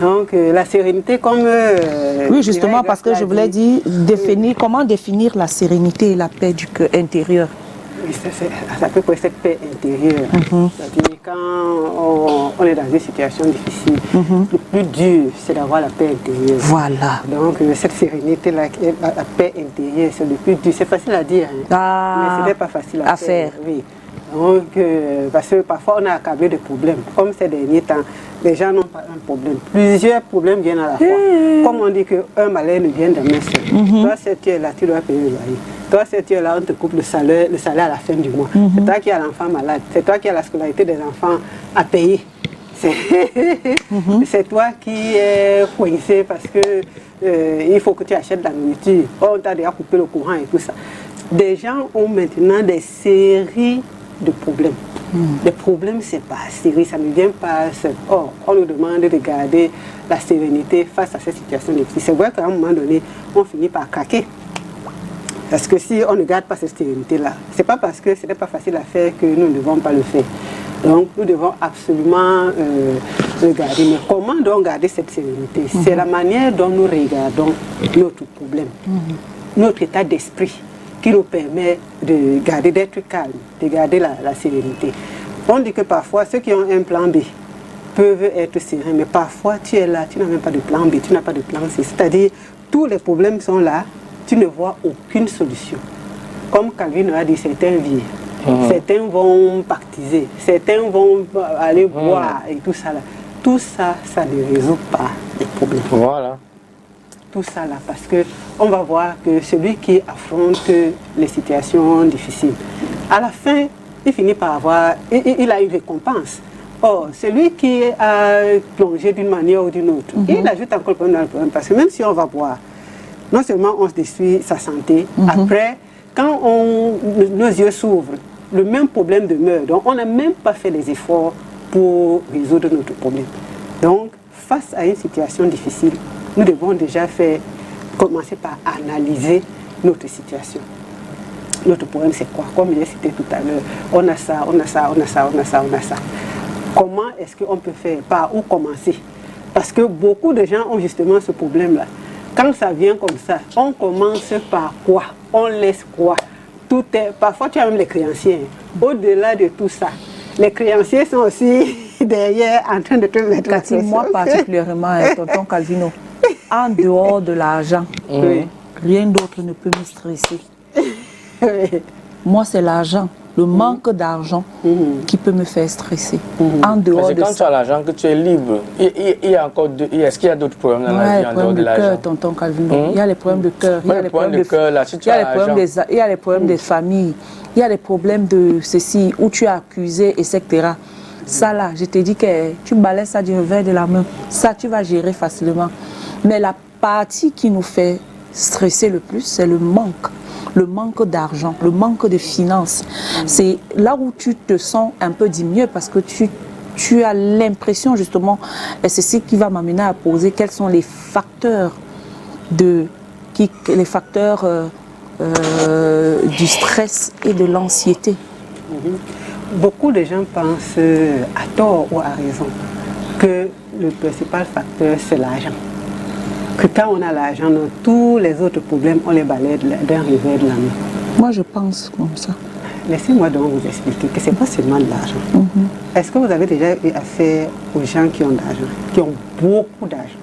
Donc, la sérénité comme... oui, justement, parce que je voulais dire, comment définir la sérénité et la paix du cœur intérieur. Oui, ça peut être cette paix intérieure. C'est-à-dire quand on est dans une situation difficile, le plus dur, c'est d'avoir la paix intérieure. Voilà. Donc, cette sérénité-là, la paix intérieure, c'est le plus dur. C'est facile à dire, hein, mais ce n'est pas facile à faire. Oui. Donc, parce que parfois, on est accablé de problèmes. Comme ces derniers temps, les gens n'ont pas un problème. Plusieurs problèmes viennent à la fois. Comme on dit qu'un malheur ne vient d'un seul. Toi, si tu es là, tu dois payer le loyer. Toi, si tu es là, on te coupe le salaire à la fin du mois. C'est toi qui as l'enfant malade. C'est toi qui as la scolarité des enfants à payer. C'est toi qui es coincé parce que il faut que tu achètes de la nourriture. On t'a déjà coupé le courant et tout ça. Des gens ont maintenant des séries de problèmes. Les problèmes, c'est pas série, ça ne vient pas seul. Or, on nous demande de garder la sérénité face à cette situation difficile. C'est vrai qu'à un moment donné, on finit par craquer. Parce que si on ne garde pas cette sérénité-là, c'est pas parce que ce n'est pas facile à faire que nous ne devons pas le faire. Donc, nous devons absolument le garder. Mais comment donc garder cette sérénité? C'est la manière dont nous regardons notre problème, notre état d'esprit, qui nous permet de garder, d'être calme, de garder la sérénité. On dit que parfois, ceux qui ont un plan B peuvent être sereins, mais parfois, tu es là, tu n'as même pas de plan B, tu n'as pas de plan C. C'est-à-dire, tous les problèmes sont là, tu ne vois aucune solution. Comme Calvin a dit, certains vivent, certains vont pactiser, certains vont aller boire et tout ça là. Tout ça, ça ne résout pas les problèmes. Voilà. Tout ça là, parce que on va voir que celui qui affronte les situations difficiles, à la fin, il finit par avoir, il a une récompense. Or, celui qui a plongé d'une manière ou d'une autre, il ajoute encore le problème dans le problème, parce que même si on va boire, non seulement on se détruit sa santé, après, quand nos yeux s'ouvrent, le même problème demeure. Donc, on n'a même pas fait les efforts pour résoudre notre problème. Donc, face à une situation difficile, nous devons déjà commencer par analyser notre situation. Notre problème, c'est quoi? Comme je l'ai cité tout à l'heure, on a ça, on a ça, on a ça, on a ça, on a ça. Comment est-ce qu'on peut faire? Par où commencer? Parce que beaucoup de gens ont justement ce problème-là. Quand ça vient comme ça, on commence par quoi? On laisse quoi? Tout est, parfois, tu as même les créanciers. Au-delà de tout ça, les créanciers sont aussi derrière en train de te mettre la pression. Moi particulièrement, tonton Calvino, en dehors de l'argent, rien d'autre ne peut me stresser. Moi, c'est l'argent, le manque d'argent qui peut me faire stresser. En dehors de ça. Quand tu as l'argent, que tu es libre. Il y a encore est-ce qu'il y a d'autres problèmes dans la vie en dehors de l'argent? Tonton Calvino. Il y a les problèmes de cœur. Il y a les problèmes de cœur. Il y a les problèmes des familles. Il y a les problèmes de ceci, où tu es accusé, etc. Ça là, je te dis que tu balayes ça du revers de la main. Ça, tu vas gérer facilement. Mais la partie qui nous fait stresser le plus, c'est le manque d'argent, le manque de finances. C'est là où tu te sens un peu diminué parce que tu as l'impression justement, et c'est ce qui va m'amener à poser quels sont les facteurs du stress et de l'anxiété. Beaucoup de gens pensent à tort ou à raison que le principal facteur c'est l'argent. Que quand on a l'argent, tous les autres problèmes, on les balaye d'un revers de la main. Moi, je pense comme ça. Laissez-moi donc vous expliquer que ce n'est pas seulement de l'argent. Est-ce que vous avez déjà eu affaire aux gens qui ont de l'argent, qui ont beaucoup d'argent?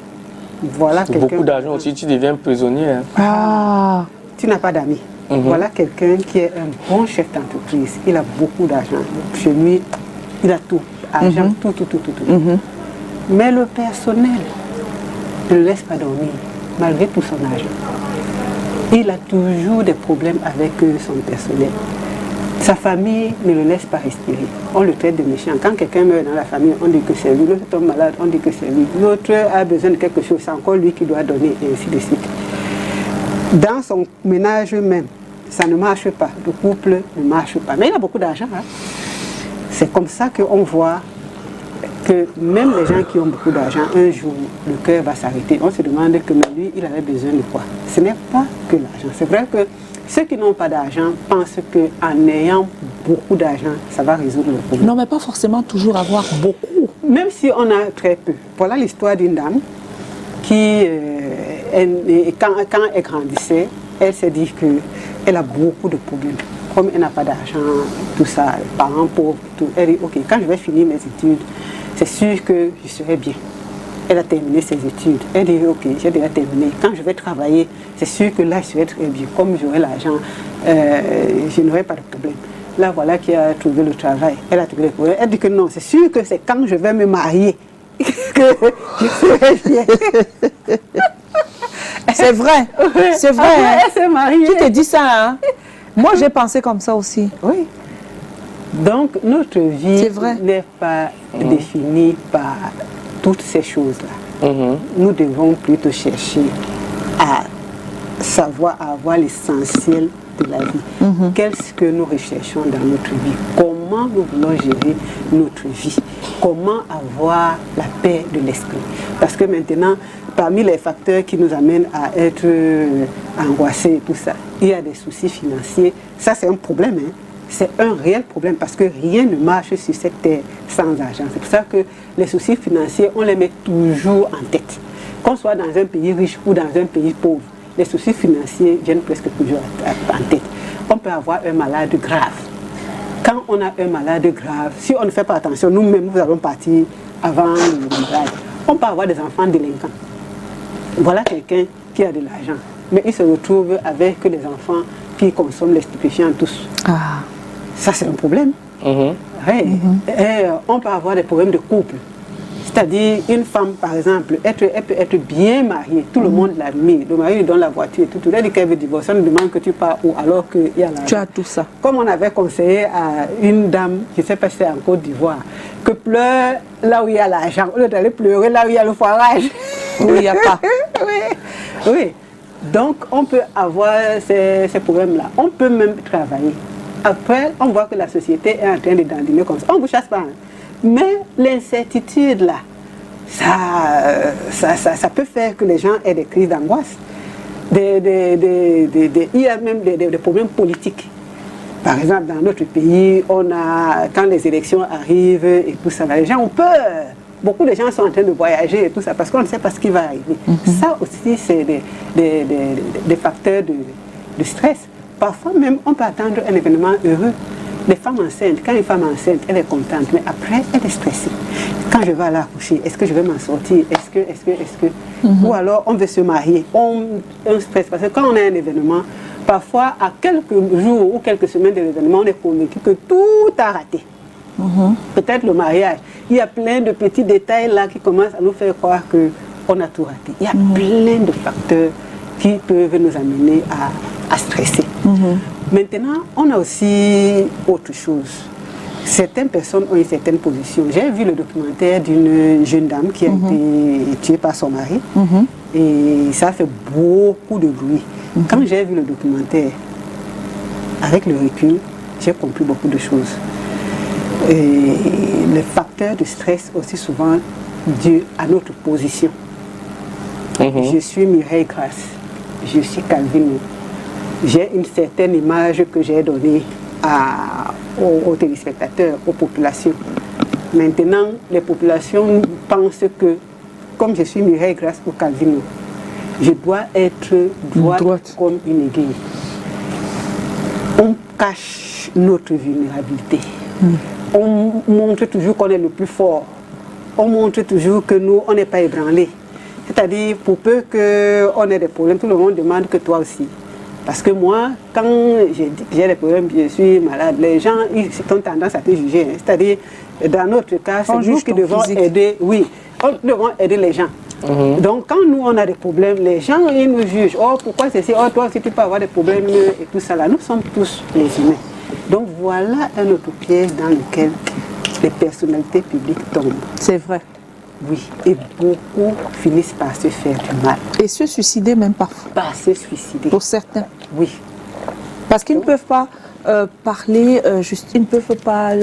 Voilà beaucoup d'argent aussi, tu deviens prisonnier. Hein. Tu n'as pas d'amis. Voilà quelqu'un qui est un bon chef d'entreprise. Il a beaucoup d'argent. Chez lui, il a tout. Argent, tout. Mais le personnel ne le laisse pas dormir, malgré tout son argent. Il a toujours des problèmes avec son personnel. Sa famille ne le laisse pas respirer. On le traite de méchant. Quand quelqu'un meurt dans la famille, on dit que c'est lui. L'autre tombe malade, on dit que c'est lui. L'autre a besoin de quelque chose, c'est encore lui qui doit donner, et ainsi de suite. Dans son ménage même, ça ne marche pas. Le couple ne marche pas. Mais il a beaucoup d'argent. Hein. C'est comme ça qu'on voit que même les gens qui ont beaucoup d'argent, un jour, le cœur va s'arrêter. On se demande que lui, il avait besoin de quoi? Ce n'est pas que l'argent. C'est vrai que Ceux qui n'ont pas d'argent pensent qu'en ayant beaucoup d'argent, ça va résoudre le problème. Non, mais pas forcément toujours avoir beaucoup. Même si on a très peu. Voilà l'histoire d'une dame qui, quand elle grandissait, elle s'est dit qu'elle a beaucoup de problèmes. Comme elle n'a pas d'argent, tout ça, les parents pauvres, tout. Elle dit, ok, quand je vais finir mes études, c'est sûr que je serai bien. Elle a terminé ses études. Elle dit, ok, j'ai déjà terminé. Quand je vais travailler, c'est sûr que là, je serai très bien. Comme j'aurai l'argent, je n'aurai pas de problème. Là, voilà qui a trouvé le travail. Elle a trouvé le problème. Elle dit que non, c'est sûr que c'est quand je vais me marier que je serai bien. C'est vrai, c'est vrai. Après, elle s'est mariée. Tu te dis ça, hein? Moi, j'ai pensé comme ça aussi. Oui. Donc, notre vie n'est pas définie par toutes ces choses-là. Nous devons plutôt chercher à savoir, à avoir l'essentiel de la vie. Qu'est-ce que nous recherchons dans notre vie? Comment nous voulons gérer notre vie? Comment avoir la paix de l'esprit? Parce que maintenant, parmi les facteurs qui nous amènent à être angoissés et tout ça, il y a des soucis financiers. Ça, c'est un problème, hein? C'est un réel problème parce que rien ne marche sur cette terre sans argent. C'est pour ça que les soucis financiers, on les met toujours en tête. Qu'on soit dans un pays riche ou dans un pays pauvre, les soucis financiers viennent presque toujours en tête. On peut avoir un malade grave. Quand on a un malade grave, si on ne fait pas attention, nous-mêmes, nous allons partir avant le malade. On peut avoir des enfants délinquants. Voilà quelqu'un qui a de l'argent, mais il se retrouve avec des enfants qui consomment les stupéfiants tous. Ça, c'est un problème. Et on peut avoir des problèmes de couple. C'est-à-dire, une femme, par exemple, elle peut être bien mariée, tout le monde l'admire, le mari lui donne la voiture, tout. Elle dit qu'elle veut divorcer, on lui demande que tu pars où alors qu'il y a l'argent. Tu as tout ça. Comme on avait conseillé à une dame, je ne sais pas si c'est en Côte d'Ivoire, que pleure là où il y a l'argent, au lieu d'aller pleurer là où il y a le foirage. Où il n'y a pas. Oui. Donc, on peut avoir ces problèmes-là. On peut même travailler. Après, on voit que la société est en train de dandiner comme ça. On ne vous chasse pas. Hein. Mais l'incertitude, là, ça peut faire que les gens aient des crises d'angoisse. Il y a même des problèmes politiques. Par exemple, dans notre pays, quand les élections arrivent et tout ça, les gens ont peur. Beaucoup de gens sont en train de voyager et tout ça parce qu'on ne sait pas ce qui va arriver. Ça aussi, c'est des facteurs de stress. Parfois même, on peut attendre un événement heureux. Les femmes enceintes, quand une femme enceinte, elle est contente, mais après, elle est stressée. Quand je vais aller accoucher, est-ce que je vais m'en sortir? Est-ce que Ou alors, on veut se marier. On stresse. Parce que quand on a un événement, parfois, à quelques jours ou quelques semaines de l'événement, on est convaincu que tout a raté. Peut-être le mariage. Il y a plein de petits détails là qui commencent à nous faire croire qu'on a tout raté. Il y a plein de facteurs qui peuvent nous amener à stresser. Maintenant, on a aussi autre chose. Certaines personnes ont une certaine position. J'ai vu le documentaire d'une jeune dame qui a été tuée par son mari et ça a fait beaucoup de bruit. Quand j'ai vu le documentaire, avec le recul, j'ai compris beaucoup de choses. Et les facteurs de stress aussi souvent dus à notre position. Je suis Mireille Grasse, je suis Calvino. J'ai une certaine image que j'ai donnée aux téléspectateurs, aux populations. Maintenant, les populations pensent que, comme je suis Mireille Grasse ou Calvino, je dois être droite comme une aiguille. On cache notre vulnérabilité. On montre toujours qu'on est le plus fort. On montre toujours que nous, on n'est pas ébranlés. C'est-à-dire, pour peu qu'on ait des problèmes, tout le monde demande que toi aussi. Parce que moi, quand j'ai des problèmes, je suis malade, les gens ils ont tendance à te juger. Hein. C'est-à-dire, dans notre cas, c'est nous qui devons aider. Oui, nous devons aider les gens. Donc, quand nous, on a des problèmes, les gens, ils nous jugent. Oh, pourquoi c'est ça? Oh, toi aussi, tu peux avoir des problèmes et tout ça. Là, nous sommes tous les humains. Donc, voilà un autre piège dans lequel les personnalités publiques tombent. C'est vrai. Oui, et beaucoup finissent par se faire du mal. Et se suicider même parfois. Par se suicider. Pour certains. Oui. Parce qu'ils ne peuvent pas parler, ils ne peuvent pas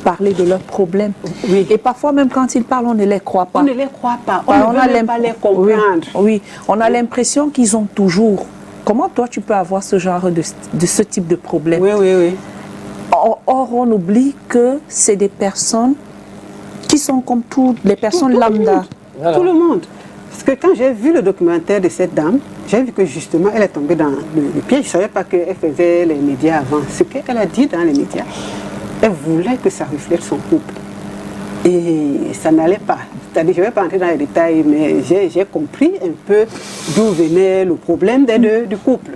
parler de leurs problèmes. Oui. Et parfois même quand ils parlent, on ne les croit pas. On ne les croit pas. On ne veut même pas les comprendre. Oui, on a l'impression qu'ils ont toujours Comment toi, tu peux avoir ce genre de ce type de problème? Oui, oui, oui. Or, on oublie que c'est des personnes qui sont comme toutes les personnes lambda. Voilà. Tout le monde. Parce que quand j'ai vu le documentaire de cette dame, j'ai vu que justement, elle est tombée dans le piège. Je ne savais pas qu'elle faisait les médias avant. Ce qu'elle a dit dans les médias, elle voulait que ça reflète son couple. Et ça n'allait pas. C'est-à-dire, je ne vais pas entrer dans les détails, mais j'ai compris un peu d'où venait le problème des deux, du couple.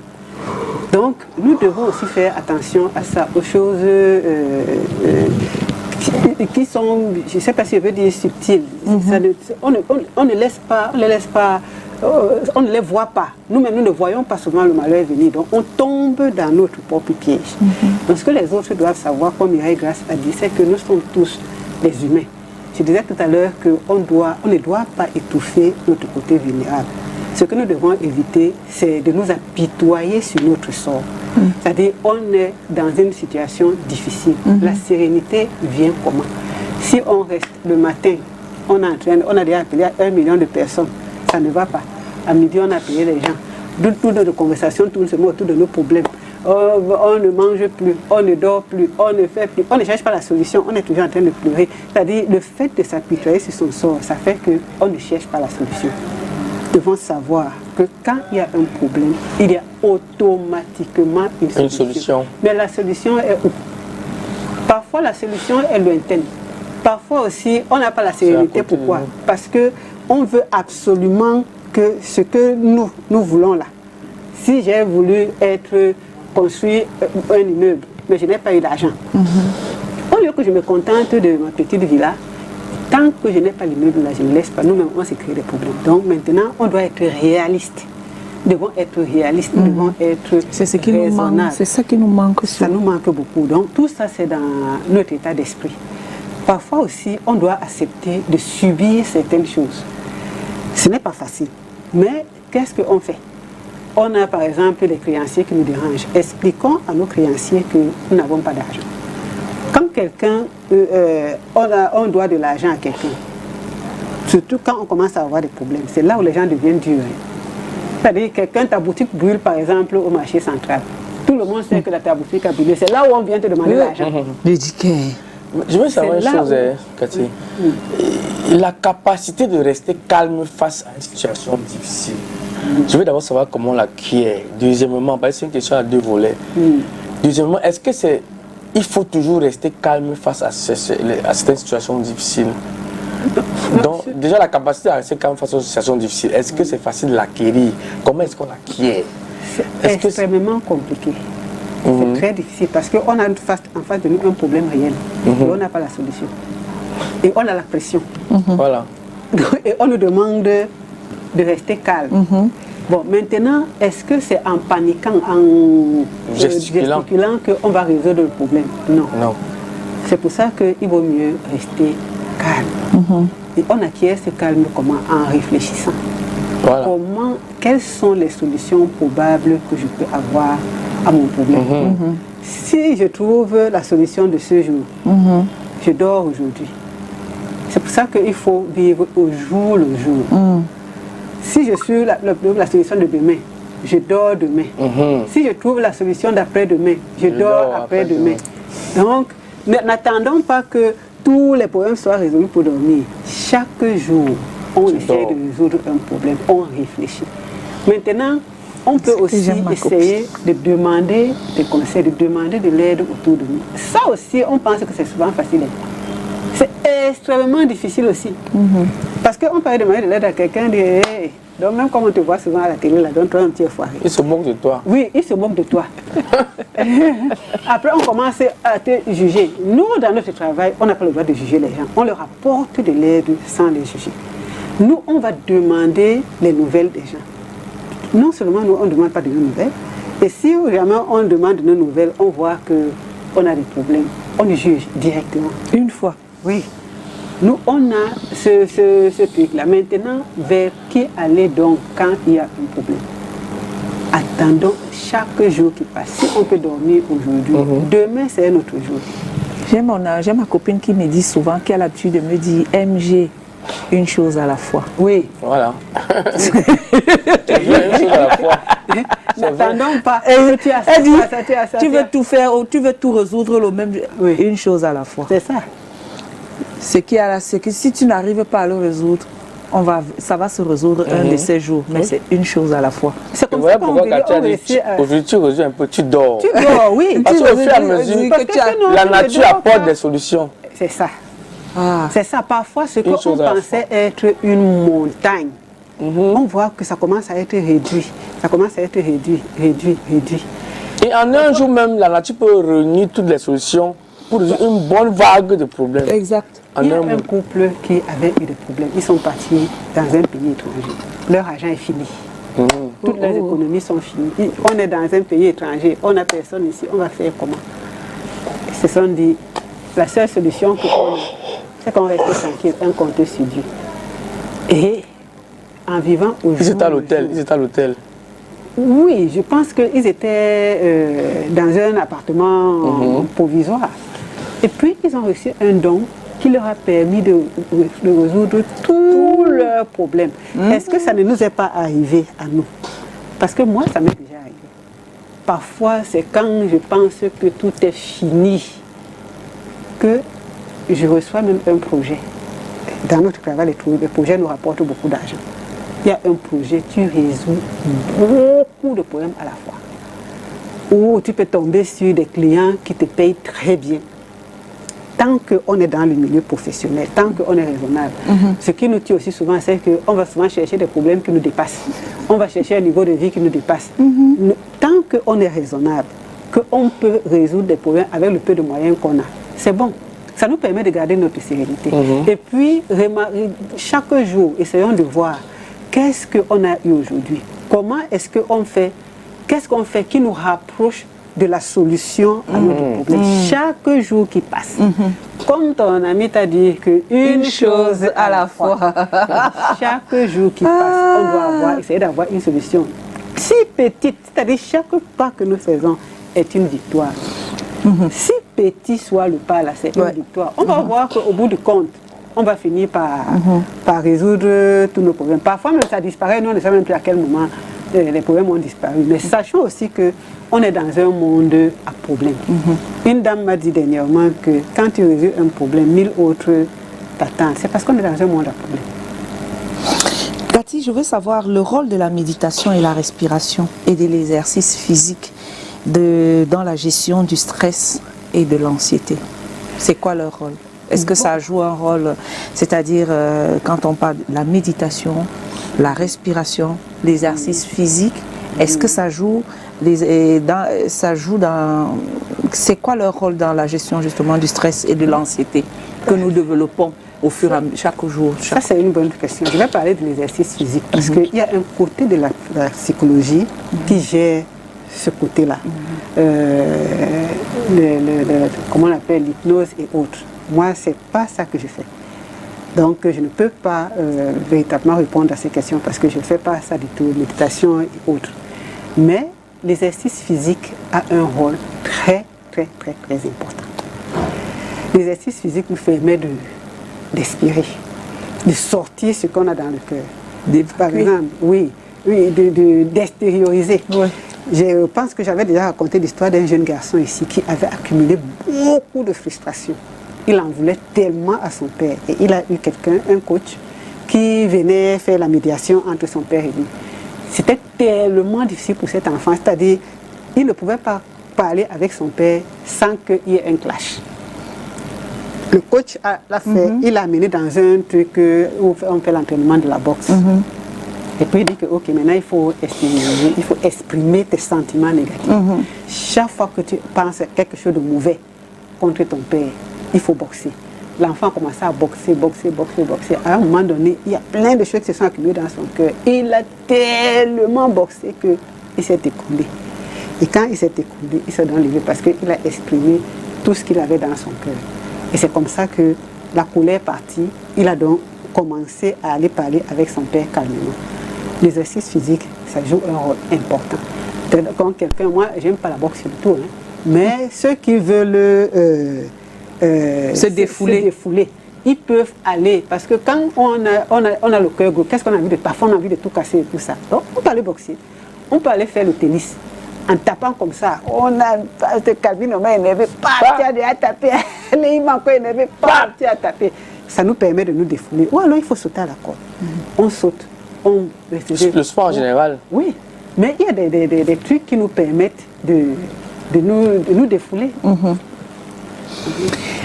Donc, nous devons aussi faire attention à ça, aux choses qui sont, je ne sais pas si je veux dire subtiles. On ne laisse pas, on ne les voit pas. Nous-mêmes, nous ne voyons pas souvent le malheur venir. Donc, on tombe dans notre propre piège. Donc, ce que les autres doivent savoir, comme Mireille Grace a dit, c'est que nous sommes tous des humains. Je disais tout à l'heure qu'on ne doit pas étouffer notre côté vulnérable. Ce que nous devons éviter, c'est de nous apitoyer sur notre sort. C'est-à-dire, on est dans une situation difficile. La sérénité vient comment? Si on reste le matin, on a déjà appelé 1 million de personnes, ça ne va pas. À midi, on a appelé les gens. Toutes nos conversations tournent autour de nos problèmes. On ne mange plus, on ne dort plus, on ne fait plus, on ne cherche pas la solution, on est toujours en train de pleurer. C'est-à-dire, le fait de s'apitoyer sur son sort, ça fait qu'on ne cherche pas la solution. Nous devons savoir que quand il y a un problème, il y a automatiquement une solution. Mais la solution est où? Parfois, la solution est lointaine. Parfois aussi, on n'a pas la sérénité. Pourquoi? Parce qu'on veut absolument que ce que nous voulons là. Si j'ai voulu construire un immeuble, mais je n'ai pas eu d'argent. Au lieu que je me contente de ma petite villa, tant que je n'ai pas l'immeuble là, je ne laisse pas. Nous-mêmes, on s'est créé des problèmes. Donc maintenant, on doit être réaliste. Nous devons être réalistes, nous devons être c'est ce qui nous manque. C'est ça qui nous manque. Ça nous manque beaucoup. Donc tout ça, c'est dans notre état d'esprit. Parfois aussi, on doit accepter de subir certaines choses. Ce n'est pas facile. Mais qu'est-ce qu'on fait? On a par exemple les créanciers qui nous dérangent. Expliquons à nos créanciers que nous n'avons pas d'argent. Quand quelqu'un, on doit de l'argent à quelqu'un, surtout quand on commence à avoir des problèmes, c'est là où les gens deviennent durs. C'est-à-dire, ta boutique brûle par exemple au marché central. Tout le monde sait que ta boutique a brûlé. C'est là où on vient te demander l'argent. Je veux savoir une chose, Cathy. La capacité de rester calme face à une situation difficile. Je veux d'abord savoir comment on l'acquiert. Deuxièmement, parce que c'est une question à deux volets. Deuxièmement, est-ce que il faut toujours rester calme face à certaines situations difficiles? Donc, déjà, la capacité à rester calme face aux situations difficiles, est-ce que c'est facile de l'acquérir? Comment est-ce qu'on l'acquiert? C'est extrêmement compliqué. C'est très difficile parce qu'on a en face de nous un problème réel. Et on n'a pas la solution. Et on a la pression. Voilà. Et on nous demande de rester calme. Bon, maintenant, est-ce que c'est en paniquant, en gesticulant qu'on va résoudre le problème? Non. C'est pour ça qu'il vaut mieux rester calme. Et on acquiert ce calme comment? En réfléchissant. Voilà. Quelles sont les solutions probables que je peux avoir à mon problème? Si je trouve la solution de ce jour, je dors aujourd'hui. C'est pour ça qu'il faut vivre au jour le jour. Si je suis la solution de demain, je dors demain. Si je trouve la solution d'après-demain, je dors après-demain. Donc, n'attendons pas que tous les problèmes soient résolus pour dormir. Chaque jour, on essaie de résoudre un problème, on réfléchit. Maintenant, on peut aussi essayer de demander des conseils, de demander de l'aide autour de nous. Ça aussi, on pense que c'est souvent facile. C'est extrêmement difficile aussi. Parce qu'on peut demander de l'aide à quelqu'un, donc même comme on te voit souvent à la télé, là, donne-toi un petit foiré. Il se moque de toi. Oui, il se moque de toi. Après, on commence à te juger. Nous, dans notre travail, on n'a pas le droit de juger les gens. On leur apporte de l'aide sans les juger. Nous, on va demander les nouvelles des gens. Non seulement nous, on ne demande pas de nos nouvelles, et si jamais on demande de nos nouvelles, on voit qu'on a des problèmes, on les juge directement. Une fois. Oui. Nous, on a ce truc-là. Maintenant, vers qui aller donc quand il y a un problème? Attendons chaque jour qui passe. Si on peut dormir aujourd'hui, demain c'est un autre jour. J'ai ma copine qui me dit souvent, qui a l'habitude de me dire, MG, Une chose à la fois. Oui. Voilà. Tu veux une chose à la fois. N'attendons pas. Tu veux tout faire, tu veux tout résoudre le même. Oui. Une chose à la fois. C'est ça. C'est que si tu n'arrives pas à le résoudre, ça va se résoudre un de ces jours, mais c'est une chose à la fois. C'est comme ça qu'on aujourd'hui tu résous un peu, tu dors. Tu dors, oui. Parce qu'au fur et à mesure que la nature apporte des solutions. C'est ça. C'est ça. Parfois, ce qu'on pensait être une montagne, on voit que ça commence à être réduit. Ça commence à être réduit. Et en un jour même, la nature peut réunir toutes les solutions pour résoudre une bonne vague de problèmes. Exact. Il y a un couple qui avait eu des problèmes. Ils sont partis dans un pays étranger. Leur argent est fini. Toutes les économies sont finies. On est dans un pays étranger. On n'a personne ici. On va faire comment? Ils se sont dit, la seule solution qu'on a, c'est qu'on reste tranquille, un compte sur Dieu. Et en vivant au jour... Ils étaient à l'hôtel. Oui, je pense qu'ils étaient dans un appartement provisoire. Et puis, ils ont reçu un don qui leur a permis de résoudre tous leurs problèmes. Est-ce que ça ne nous est pas arrivé à nous? Parce que moi, ça m'est déjà arrivé. Parfois, c'est quand je pense que tout est fini que je reçois même un projet. Dans notre travail, les projets nous rapportent beaucoup d'argent. Il y a un projet, tu résous beaucoup de problèmes à la fois. Ou tu peux tomber sur des clients qui te payent très bien. Tant qu'on est dans le milieu professionnel, tant qu'on est raisonnable, ce qui nous tue aussi souvent, c'est qu'on va souvent chercher des problèmes qui nous dépassent. On va chercher un niveau de vie qui nous dépasse. Tant qu'on est raisonnable, qu'on peut résoudre des problèmes avec le peu de moyens qu'on a, c'est bon. Ça nous permet de garder notre sérénité. Et puis, chaque jour, essayons de voir qu'est-ce qu'on a eu aujourd'hui. Comment est-ce qu'on fait? Qu'est-ce qu'on fait qui nous rapproche de la solution à notre problème? Chaque jour qui passe. Comme ton ami t'a dit qu'une chose à la fois. Chaque jour qui passe, on doit essayer d'avoir une solution si petite. C'est-à-dire chaque pas que nous faisons est une victoire. Si petit soit le pas là, c'est une victoire. On va voir qu'au bout du compte, on va finir par résoudre tous nos problèmes. Parfois même ça disparaît, nous on ne sait même plus à quel moment les problèmes ont disparu. Mais sachons aussi qu'on est dans un monde à problèmes. Une dame m'a dit dernièrement que quand tu résous un problème, 1000 autres t'attendent. C'est parce qu'on est dans un monde à problèmes. Cathy, je veux savoir le rôle de la méditation et la respiration et de l'exercice physique dans la gestion du stress et de l'anxiété. C'est quoi leur rôle? Est-ce que ça joue un rôle, c'est-à-dire quand on parle de la méditation, la respiration, l'exercice physique, est-ce que ça joue c'est quoi leur rôle dans la gestion justement du stress et de l'anxiété que nous développons au fur et à mesure, chaque jour? Ça, c'est une bonne question. Je vais parler de l'exercice physique parce qu'il y a un côté de la psychologie qui gère ce côté-là. Comment on appelle l'hypnose et autres. Moi, ce n'est pas ça que je fais. Donc, je ne peux pas véritablement répondre à ces questions parce que je ne fais pas ça du tout, méditation et autres. Mais l'exercice physique a un rôle très, très, très, très important. L'exercice physique nous permet d'expirer, de sortir ce qu'on a dans le cœur. Par exemple, d'extérioriser. Je pense que j'avais déjà raconté l'histoire d'un jeune garçon ici qui avait accumulé beaucoup de frustration. Il en voulait tellement à son père. Et il a eu un coach, qui venait faire la médiation entre son père et lui. C'était tellement difficile pour cet enfant. C'est-à-dire, il ne pouvait pas parler avec son père sans qu'il y ait un clash. Le coach l'a fait, il l'a amené dans un truc où on fait l'entraînement de la boxe. Et puis il dit que ok, maintenant il faut exprimer tes sentiments négatifs. Chaque fois que tu penses à quelque chose de mauvais contre ton père, il faut boxer. L'enfant a commencé à boxer. À un moment donné, il y a plein de choses qui se sont accumulées dans son cœur. Il a tellement boxé qu'il s'est écoulé. Et quand il s'est écoulé, il s'est donc levé parce qu'il a exprimé tout ce qu'il avait dans son cœur. Et c'est comme ça que la colère est partie. Il a donc commencé à aller parler avec son père calmement. L'exercice physique, ça joue un rôle important. Quand quelqu'un, moi, j'aime pas la boxe du tout, mais ceux qui veulent se défouler, ils peuvent aller. Parce que quand on a le cœur gros, qu'est-ce qu'on a envie de... Parfois, on a envie de tout casser et tout ça. Donc, on peut aller boxer. On peut aller faire le tennis. En tapant comme ça, on a cette cabine, on a énervé, tu as déjà tapé. Les manques énervé, tu as tapé. Ça nous permet de nous défouler. Ou alors, il faut sauter à la corde. On saute. Le sport en général. Oui. Mais il y a des trucs qui nous permettent de nous défouler.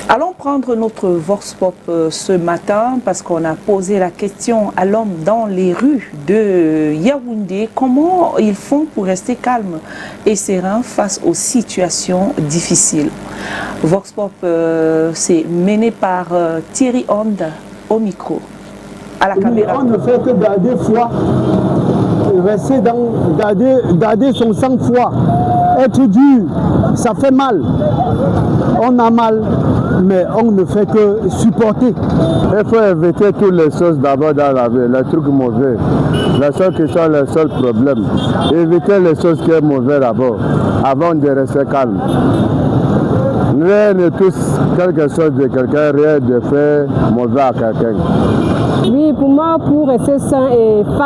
Allons prendre notre Vox Pop ce matin parce qu'on a posé la question à l'homme dans les rues de Yaoundé. Comment ils font pour rester calmes et sereins face aux situations difficiles? Vox Pop, c'est mené par Thierry Honda au micro, à la caméra. On ne fait que garder foi, rester garder son sang-froid. Être dur, ça fait mal. On a mal, mais on ne fait que supporter. Il faut éviter toutes les choses d'abord dans la vie, les trucs mauvais. Les choses qui sont les seuls problèmes. Éviter les choses qui sont mauvaises d'abord, avant de rester calme. Rien ne touche quelque chose de quelqu'un, rien de faire mauvais à quelqu'un. Oui, pour moi, pour rester sain et pour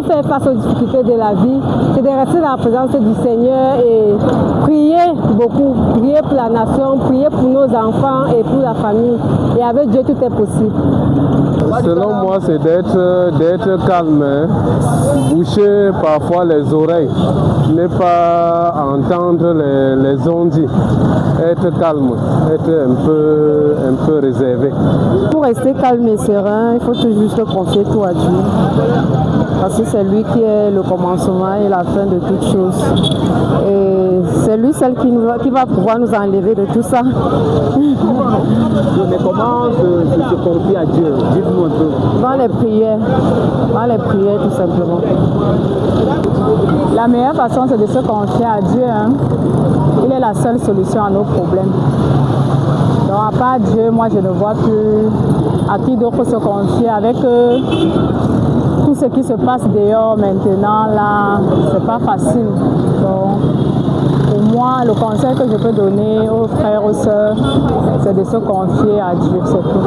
faire face aux difficultés de la vie, c'est de rester dans la présence du Seigneur et prier beaucoup, prier pour la nation, prier pour nos enfants et pour la famille. Et avec Dieu, tout est possible. Selon moi, c'est d'être calme, boucher parfois les oreilles, ne pas entendre les ondits, être calme, être un peu réservé. Pour rester calme et serein, il faut toujours se confier tout à Dieu. Parce que c'est lui qui est le commencement et la fin de toutes choses. Et c'est lui seul qui va pouvoir nous enlever de tout ça. Mais comment se confier à Dieu? Dites-nous un peu. Dans les prières tout simplement. La meilleure façon, c'est de se confier à Dieu. Il est la seule solution à nos problèmes. Donc à part Dieu, moi je ne vois plus à qui d'autre se confier avec tout ce qui se passe dehors maintenant, là, c'est pas facile. Donc, pour moi, le conseil que je peux donner aux frères, aux sœurs, c'est de se confier à Dieu, c'est tout.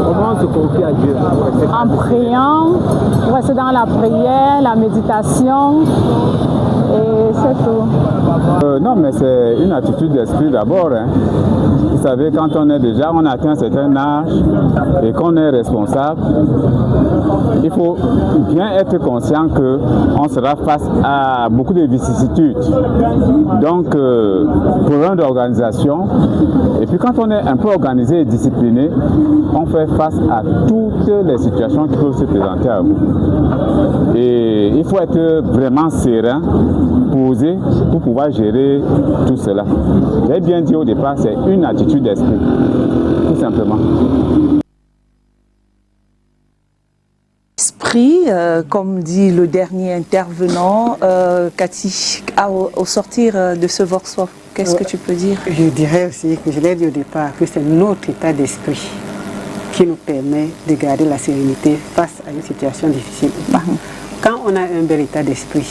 Comment se confier à Dieu? En priant, rester dans la prière, la méditation, et c'est tout. Non, mais c'est une attitude d'esprit d'abord. Vous savez, quand on a atteint un certain âge et qu'on est responsable, il faut bien être conscient qu'on sera face à beaucoup de vicissitudes. Donc, problème d'organisation. Et puis quand on est un peu organisé et discipliné, on fait face à toutes les situations qui peuvent se présenter à vous. Et il faut être vraiment serein, posé, pour pouvoir gérer tout cela. J'ai bien dit au départ, c'est une attitude d'esprit, tout simplement. Esprit, comme dit le dernier intervenant, Cathy, au sortir de ce Vox Pop, qu'est-ce que tu peux dire? Je dirais aussi, que je l'ai dit au départ, que c'est notre état d'esprit qui nous permet de garder la sérénité face à une situation difficile ou pas. Quand on a un bel état d'esprit,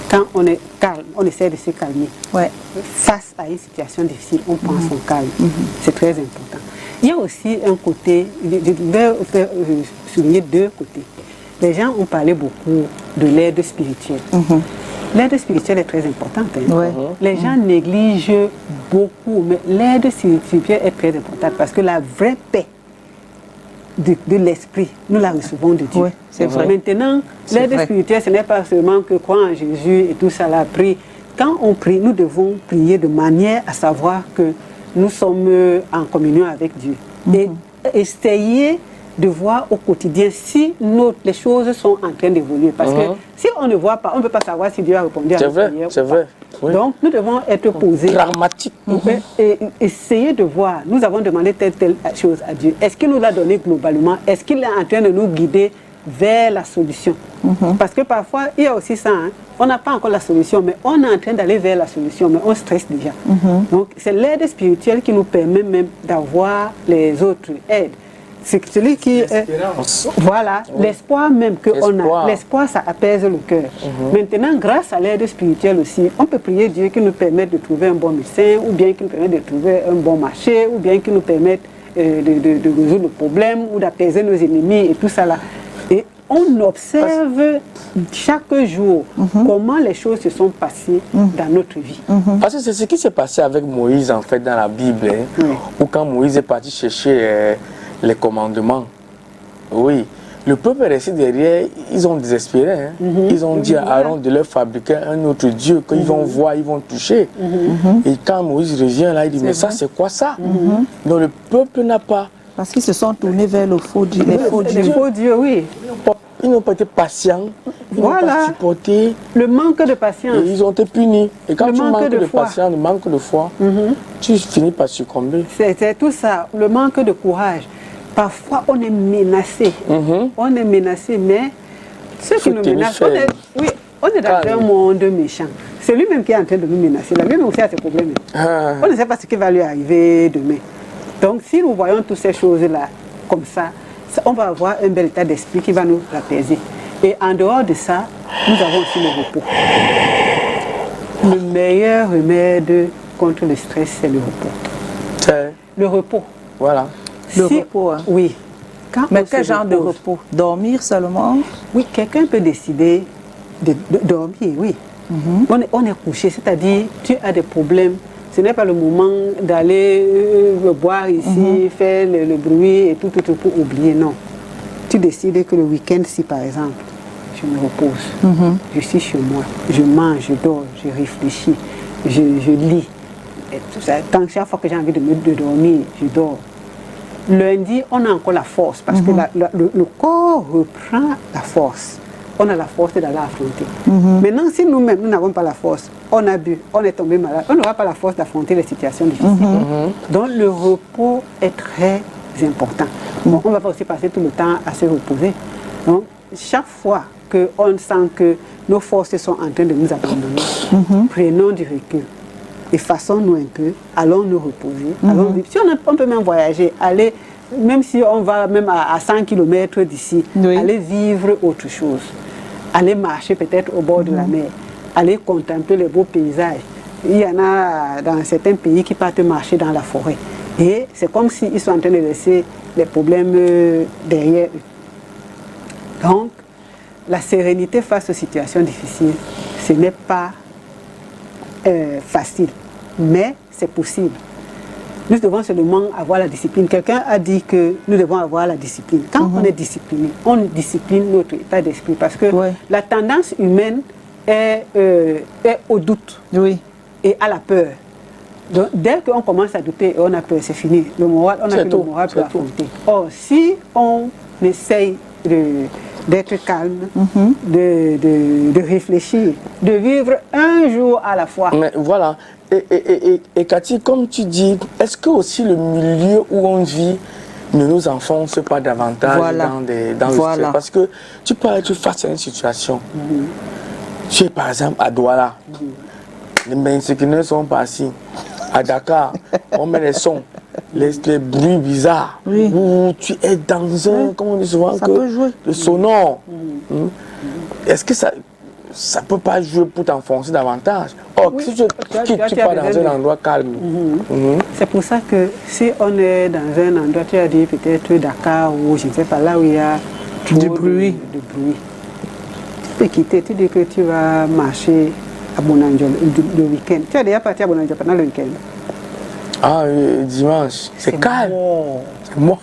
quand on est calme, on essaie de se calmer. Face à une situation difficile, on prend son calme. C'est très important. Il y a aussi un côté, je vais souligner deux côtés. Les gens ont parlé beaucoup de l'aide spirituelle. L'aide spirituelle est très importante. Les gens négligent beaucoup, mais l'aide spirituelle est très importante parce que la vraie paix de l'esprit, nous la recevons de Dieu. C'est vrai. Maintenant, l'aide spirituelle, ce n'est pas seulement que croire en Jésus et tout ça, la prie. Quand on prie, nous devons prier de manière à savoir que nous sommes en communion avec Dieu. Et essayer de voir au quotidien si les choses sont en train d'évoluer. Parce que si on ne voit pas, on ne peut pas savoir si Dieu a répondu à notre prière. C'est vrai. Oui. Donc, nous devons être posés. Dramatique. Et essayer de voir. Nous avons demandé telle chose à Dieu. Est-ce qu'il nous l'a donné globalement? Est-ce qu'il est en train de nous guider vers la solution? Parce que parfois, il y a aussi ça. On n'a pas encore la solution, mais on est en train d'aller vers la solution, mais on stresse déjà. Donc, c'est l'aide spirituelle qui nous permet même d'avoir les autres aides. C'est celui qui voilà, l'espoir même qu'on a. L'espoir, ça apaise le cœur. Maintenant, grâce à l'aide spirituelle aussi, on peut prier Dieu qui nous permette de trouver un bon médecin, ou bien qui nous permette de trouver un bon marché, ou bien qui nous permette de résoudre le problème ou d'apaiser nos ennemis et tout ça là. Et on observe chaque jour comment les choses se sont passées dans notre vie. Parce que c'est ce qui s'est passé avec Moïse en fait dans la Bible, hein, où quand Moïse est parti chercher les commandements, oui, le peuple est resté derrière, ils ont désespéré. Hein. Ils ont dit à Aaron de leur fabriquer un autre Dieu qu'ils vont voir, ils vont toucher. Et quand Moïse revient là, il dit, mais ça c'est quoi ça? Donc le peuple n'a pas... Parce qu'ils se sont tournés vers le faux Dieu. Les faux dieux, oui. Ils n'ont pas été patients, ils n'ont pas supporté. Le manque de patience. Et ils ont été punis. Et quand tu manques de patience, le manque de foi, tu finis par succomber. C'est tout ça, le manque de courage. Parfois, on est menacé. On est menacé, mais ce qui nous menace, on est dans un monde méchant. C'est lui-même qui est en train de nous menacer. Lui-même aussi a ses problèmes. On ne sait pas ce qui va lui arriver demain. Donc, si nous voyons toutes ces choses-là comme ça, on va avoir un bel état d'esprit qui va nous apaiser. Et en dehors de ça, nous avons aussi le repos. Le meilleur remède contre le stress, c'est le repos. Le repos. Voilà. Le repos, hein. Oui. Mais quel genre de repos? Dormir seulement? Oui, quelqu'un peut décider de dormir, oui. On est couché, c'est-à-dire tu as des problèmes. Ce n'est pas le moment d'aller boire ici, faire le bruit et tout pour oublier, non. Tu décides que le week-end, si par exemple, je me repose, je suis chez moi, je mange, je dors, je réfléchis, je lis. Et tout ça. Tant chaque fois que j'ai envie de dormir, je dors. Lundi, on a encore la force parce que le corps reprend la force. On a la force d'aller affronter. Maintenant, si nous-mêmes, nous n'avons pas la force, on a bu, on est tombé malade, on n'aura pas la force d'affronter les situations difficiles. Donc, le repos est très important. Bon, on ne va pas aussi passer tout le temps à se reposer. Donc, chaque fois qu'on sent que nos forces sont en train de nous abandonner, prenons du recul. Effaçons-nous un peu, allons nous reposer. Allons vivre. Si on peut même voyager, aller, même si on va même à 100 km d'ici, aller vivre autre chose. Aller marcher peut-être au bord de la mer, aller contempler les beaux paysages. Il y en a dans certains pays qui partent marcher dans la forêt. Et c'est comme s'ils sont en train de laisser les problèmes derrière eux. Donc, la sérénité face aux situations difficiles, ce n'est pas facile, mais c'est possible. Nous devons seulement avoir la discipline. Quelqu'un a dit que nous devons avoir la discipline. Quand on est discipliné, on discipline notre état d'esprit parce que la tendance humaine est au doute et à la peur. Donc, dès qu'on commence à douter et on a peur, c'est fini. Le moral, on a plus le moral pour affronter. Or, si on essaye d'être calme, de réfléchir, de vivre un jour à la fois. Mais voilà. Et Cathy, comme tu dis, est-ce que aussi le milieu où on vit ne nous enfonce pas davantage dans le stress? Parce que tu peux être face à une situation. Tu es par exemple à Douala, les insécurités sont passés. À Dakar, on met les sons, les bruits bizarres. Où tu es dans un, comment on dit souvent, le sonore. Est-ce que ça ne peut pas jouer pour t'enfoncer davantage? Or, si tu pars dans un endroit calme. C'est pour ça que si on est dans un endroit, tu as dit peut-être Dakar ou je ne sais pas, là où il y a du bruit. Tu peux quitter, tu dis que tu vas marcher à Bonanjo le week-end. Tu as déjà parti à Bonanjo pendant le week-end? Ah, dimanche. C'est calme. C'est mort.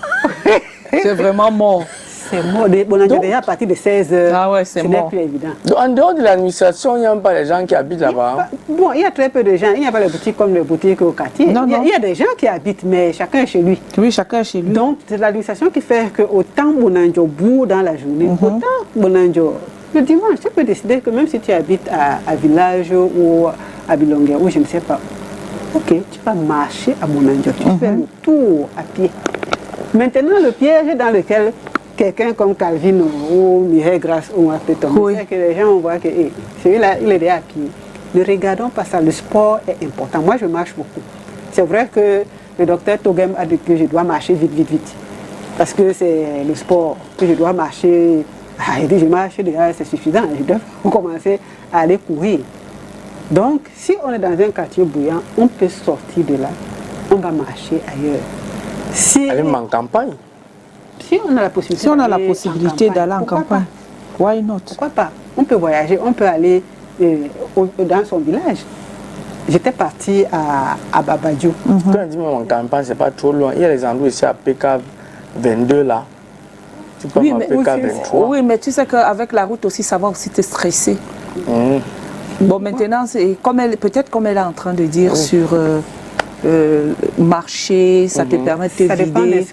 C'est vraiment mort. C'est mort. Bonanjo déjà à partir de 16h. Ah ouais, c'est mort. Ce n'est plus évident. Donc, en dehors de l'administration, il n'y a même pas les gens qui habitent là-bas. Bon, il y a très peu de gens. Il n'y a pas les boutiques comme les boutiques au quartier. Il y a des gens qui habitent, mais chacun est chez lui. Oui, chacun est chez lui. Donc, c'est l'administration qui fait que autant Bonanjo bout dans la journée, autant Bonanjo. Le dimanche, tu peux décider que même si tu habites à Village ou à Bilongué ou je ne sais pas, ok, tu vas marcher à Bonanjo, tu fais le tour à pied. Maintenant, le piège dans lequel quelqu'un comme Calvin ou Mireille Grasse ou un peu tomber, c'est que les gens voient que celui-là, il est déjà à pied. Ne regardons pas ça, le sport est important. Moi, je marche beaucoup. C'est vrai que le docteur Togem a dit que je dois marcher vite. Parce que c'est le sport, que je dois marcher. Il dit, je marche déjà, c'est suffisant, je dois commencer à aller courir. Donc, si on est dans un quartier bouillant, on peut sortir de là, on va marcher ailleurs. aller en campagne. Si on a la possibilité, si on a la possibilité d'aller en campagne, why not? Pourquoi pas? On peut voyager, on peut aller dans son village. J'étais partie à Babadjou. Quand on dit même en campagne, c'est pas trop loin. Il y a les endroits ici à PK22 là. Tu peux oui, à PK23. Oui, mais tu sais qu'avec la route aussi, ça va aussi te stresser. Bon, maintenant, peut-être comme elle est en train de dire sur marcher, ça te permet de te vider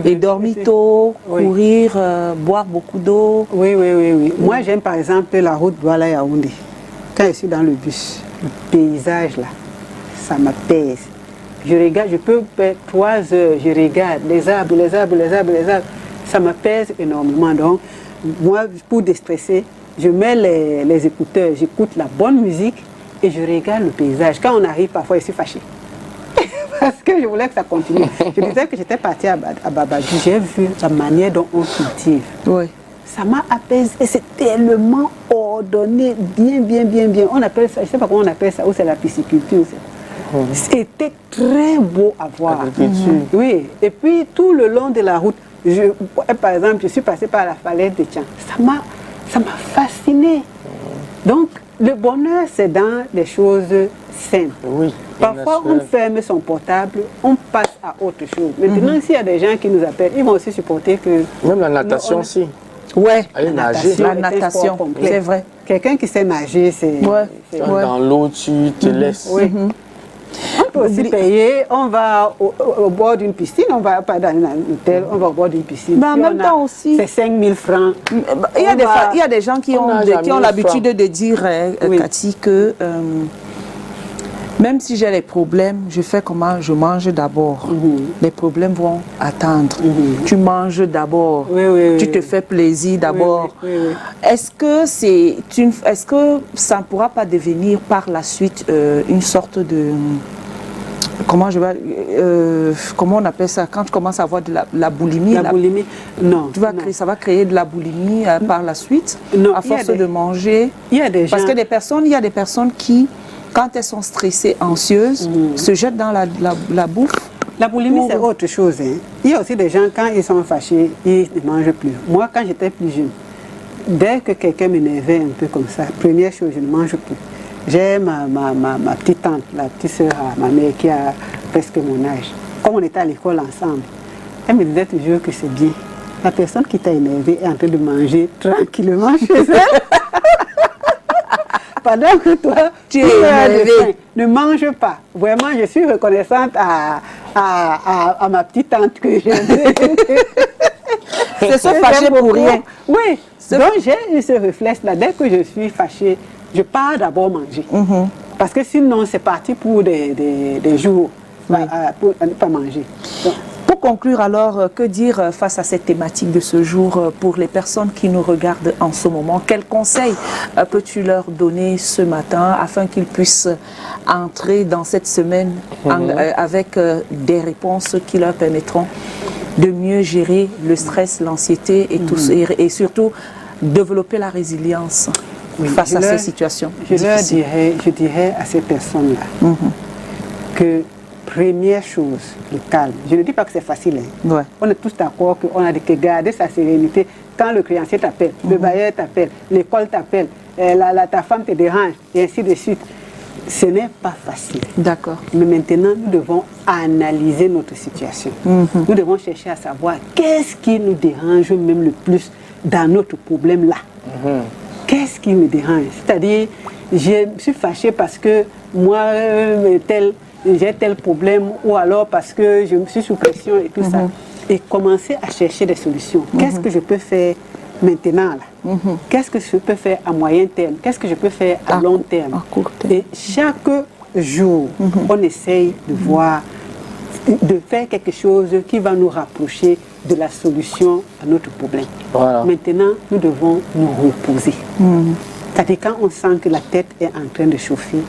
et dormir tôt, courir, boire beaucoup d'eau. Oui. Moi, j'aime par exemple la route Douala-Yaoundé. Quand je suis dans le bus, le paysage là, ça m'apaise. Je regarde, je peux faire 3 heures, je regarde les arbres. Ça m'apaise énormément. Donc, moi, pour déstresser, je mets les écouteurs, j'écoute la bonne musique et je regarde le paysage. Quand on arrive, parfois, je suis fâchée. Parce que je voulais que ça continue. Je disais que j'étais partie à Babadjou, j'ai vu la manière dont on cultive. Oui. Ça m'a apaisé et c'est tellement ordonné, bien. On appelle ça, je ne sais pas comment on appelle ça, ou c'est la pisciculture. C'était très beau à voir. Oui, et puis tout le long de la route, par exemple, je suis passée par la falaise de Tchang. Ça m'a fasciné. Donc, le bonheur, c'est dans les choses simples. Oui, parfois, on ferme son portable, on passe à autre chose. Maintenant, s'il y a des gens qui nous appellent, ils vont aussi supporter que... Même la natation aussi. Ouais, aller nager. La natation, c'est vrai. Quelqu'un qui sait nager, c'est... Dans l'eau, tu te laisses. Oui. On peut aussi payer, on va au bord d'une piscine, on va pas dans un hôtel, on va au bord d'une piscine. Mais en même temps aussi, c'est 5 000 francs. Il y a des gens qui ont l'habitude de dire, Cathy, que même si j'ai les problèmes, je fais comment? Je mange d'abord. Les problèmes vont attendre. Tu manges d'abord. Tu te fais plaisir d'abord. Est-ce que ça ne pourra pas devenir par la suite une sorte de... Comment on appelle ça? Quand tu commences à avoir de la boulimie. La boulimie, non. Ça va créer de la boulimie par la suite, à force de manger. Il y a des gens... Parce que il y a des personnes qui, quand elles sont stressées, anxieuses, se jettent dans la bouffe. La boulimie, c'est autre chose. Il y a aussi des gens, quand ils sont fâchés, ils ne mangent plus. Moi, quand j'étais plus jeune, dès que quelqu'un m'énervait un peu comme ça, première chose, je ne mange plus. J'ai ma petite tante, la petite soeur à ma mère qui a presque mon âge. Comme on était à l'école ensemble, elle me disait toujours que c'est bien. La personne qui t'a énervé est en train de manger tranquillement chez elle. Pendant que toi, tu es énervé. Ne mange pas. Vraiment, je suis reconnaissante à ma petite tante que j'aime. C'est se fâcher pour rien. Oui. Donc j'ai ce réflexe-là. Dès que je suis fâchée, je pars d'abord manger. Parce que sinon, c'est parti pour des jours pour ne pas manger. Donc, pour conclure alors, que dire face à cette thématique de ce jour pour les personnes qui nous regardent en ce moment? Quels conseils peux-tu leur donner ce matin afin qu'ils puissent entrer dans cette semaine avec des réponses qui leur permettront de mieux gérer le stress, l'anxiété et surtout développer la résilience face à ces situations difficiles? Je dirais à ces personnes-là que première chose, le calme. Je ne dis pas que c'est facile. On est tous d'accord qu'on a que garder sa sérénité quand le créancier t'appelle, le bailleur t'appelle, l'école t'appelle, ta femme te dérange, et ainsi de suite. Ce n'est pas facile. D'accord. Mais maintenant, nous devons analyser notre situation. Nous devons chercher à savoir qu'est-ce qui nous dérange même le plus dans notre problème-là. Qu'est-ce qui me dérange? C'est-à-dire, je suis fâchée parce que moi, j'ai tel problème, ou alors parce que je me suis sous pression et tout ça. Et commencer à chercher des solutions. Qu'est-ce que je peux faire maintenant là? Qu'est-ce que je peux faire à moyen terme? Qu'est-ce que je peux faire à long terme? À court terme. Et chaque jour, on essaye de voir, de faire quelque chose qui va nous rapprocher de la solution à notre problème. Maintenant, nous devons nous reposer. C'est-à-dire quand on sent que la tête est en train de chauffer,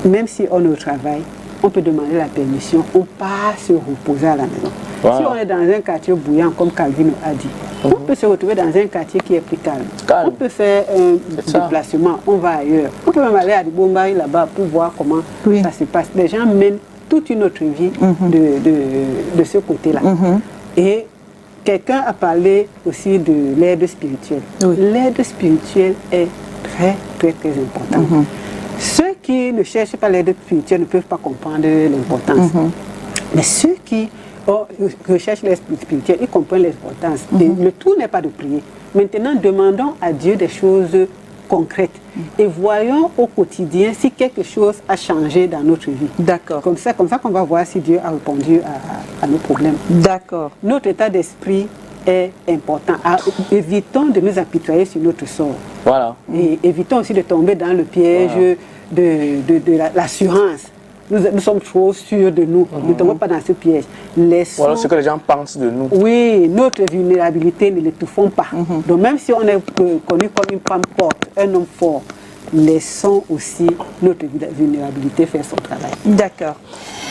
même si on est au travail, on peut demander la permission, on part se reposer à la maison. Si on est dans un quartier bouillant, comme Calvin a dit, on peut se retrouver dans un quartier qui est plus calme. On peut faire un déplacement, on va ailleurs. On peut même aller à Dibombaï là-bas pour voir comment ça se passe. Les gens mènent toute une autre vie de ce côté-là. Et quelqu'un a parlé aussi de l'aide spirituelle. Oui. L'aide spirituelle est très, très, très importante. Ceux qui ne cherchent pas l'aide spirituelle ne peuvent pas comprendre l'importance. Mais ceux qui recherchent l'aide spirituelle, ils comprennent l'importance. Le tout n'est pas de prier. Maintenant, demandons à Dieu des choses concrètes et voyons au quotidien si quelque chose a changé dans notre vie. D'accord. Comme ça qu'on va voir si Dieu a répondu à nos problèmes. D'accord. Notre état d'esprit est important. Évitons de nous apitoyer sur notre sort. Voilà. Et évitons aussi de tomber dans le piège de l'assurance. Nous sommes trop sûrs de nous. Ne tombons pas dans ce piège. Ou alors ce que les gens pensent de nous. Oui, notre vulnérabilité, ne l'étouffons pas. Donc même si on est connu comme une femme forte, un homme fort, laissons aussi notre vulnérabilité faire son travail. D'accord.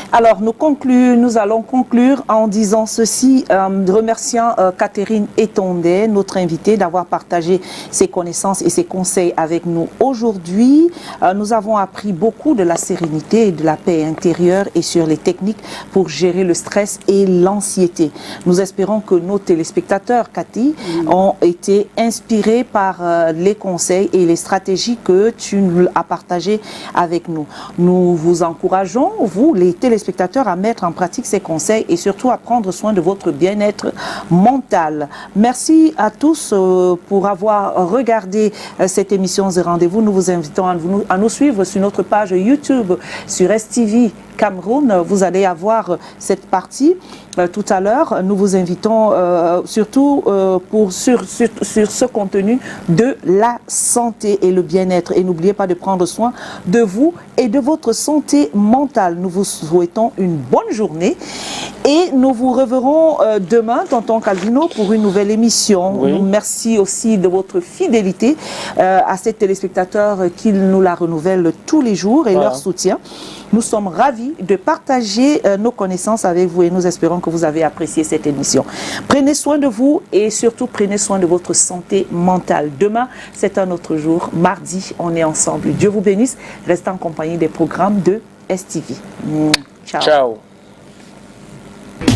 Alors, nous allons conclure en disant ceci, remerciant Catherine Etondé, notre invitée, d'avoir partagé ses connaissances et ses conseils avec nous aujourd'hui. Nous avons appris beaucoup de la sérénité et de la paix intérieure et sur les techniques pour gérer le stress et l'anxiété. Nous espérons que nos téléspectateurs, Cathy, ont été inspirés par les conseils et les stratégies que tu as partagées avec nous. Nous vous encourageons, vous, les téléspectateurs, à mettre en pratique ces conseils et surtout à prendre soin de votre bien-être mental. Merci à tous pour avoir regardé cette émission The Rendez-vous. Nous vous invitons à nous suivre sur notre page YouTube, sur STV Cameroun. Vous allez avoir cette partie tout à l'heure. Nous vous invitons surtout sur ce contenu de la santé et le bien-être. Et n'oubliez pas de prendre soin de vous et de votre santé mentale. Nous vous souhaitons une bonne journée et nous vous reverrons demain, tonton Calvino, pour une nouvelle émission. Oui. Merci aussi de votre fidélité à ces téléspectateurs qui nous la renouvellent tous les jours et leur soutien. Nous sommes ravis de partager nos connaissances avec vous et nous espérons que vous avez apprécié cette émission. Prenez soin de vous et surtout prenez soin de votre santé mentale. Demain, c'est un autre jour. Mardi, on est ensemble. Dieu vous bénisse. Restez en compagnie des programmes de STV. Ciao. Ciao.